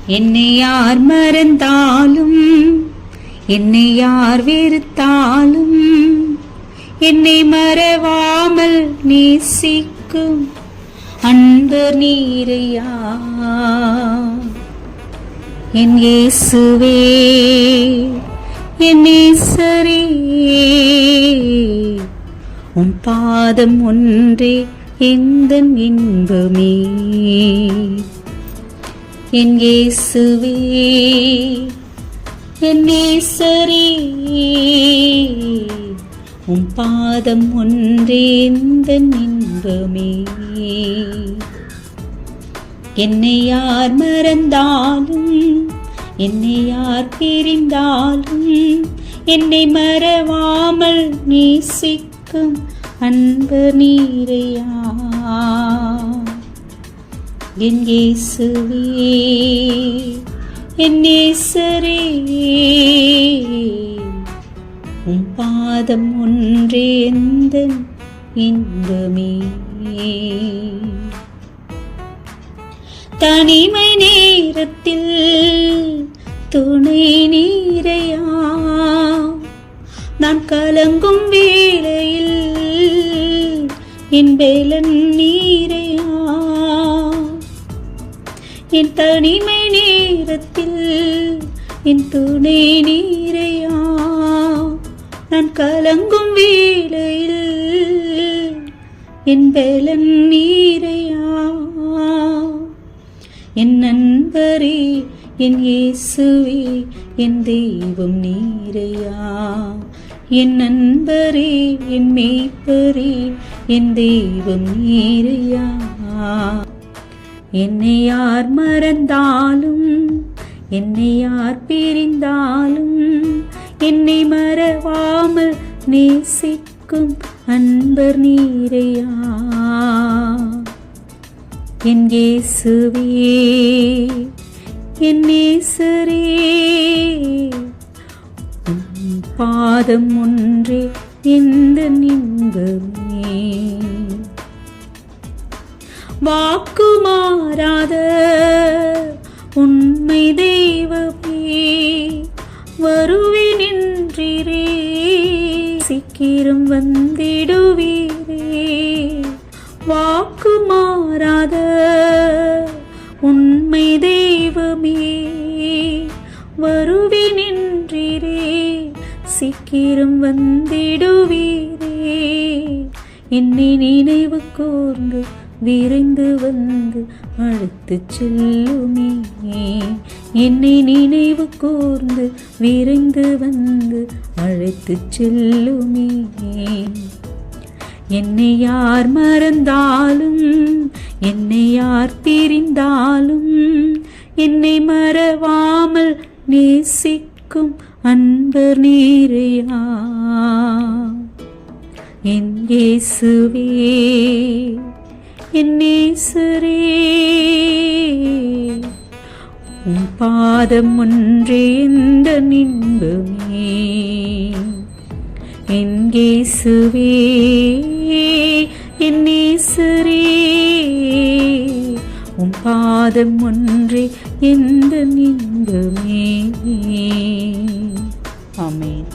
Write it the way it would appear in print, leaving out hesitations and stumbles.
என்னை யார் மறந்தாலும், என்னை யார் வெறுத்தாலும், என்னை மறவாமல் நேசிக்கும் அன்பர் நீரையா. என் இயேசுவே, என் நேசரே, உம் பாதம் ஒன்றே எந்தன் இன்பமே. என் இயேசுவே, என் நேசரே, உம் பாதம் ஒன்றே எந்தன் இன்பமே. என்னை யார் மறந்தாலும், என்னை யார் பிரிந்தாலும், என்னை மறவாமல் நேசிக்கும் அன்பு நீரையா. என் இயேசுவே, என் நேசரே, உம் பாதம் ஒன்றே எந்தன் இன்பமே. தனிமை நேரத்தில் துணை நீரையா, நான் கலங்கும் வேளையில் என் வேலன் நீரையா. என் தனிமை நேரத்தில் என் துணை நீரையா, நான் கலங்கும் வேளையில் என் வேலன் நீரையா. என் நண்பரே, என் இயேசுவே, என் தெய்வம் நீரையா. என் நண்பரே, என் மேய்ப்பரே, என் தெய்வம் நீரையா. என்னை யார் மறந்தாலும், என்னை யார் பிரிந்தாலும், என்னை மறவாமல் நேசிக்கும் அன்பர் நீரையா. என் இயேசுவே, என் நேசரே, பாதம் ஒன்றே எந்தன் இன்பமே. வாக்கு மாறாத உண்மை தெய்வமே, வருவேன் என்றீரே, சீக்கிரம் வந்திடுவீரே. வாக்கு மாறாத உண்மை தெய்வமே, வருவேன் என்றீரே, சீக்கிரம் வந்திடுவீரே. என்னை நினைவு கூர்ந்து விரைந்து வந்து அழைத்துச் செல்லுமே. என்னை நினைவு கூர்ந்து விரைந்து வந்து அழைத்துச் செல்லுமே. என்னை யார் மறந்தாலும், என்னை யார் பிரிந்தாலும், என்னை மறவாமல் நேசிக்கும் அன்பர் நீரையா. என் இயேசுவே, என் நேசரே, உம் பாதம் ஒன்றே எந்தன் இன்பமே. என் இயேசுவே, என் நேசரே, உம் பாதம் ஒன்றே எந்தன் இன்பமே. ஆமென்.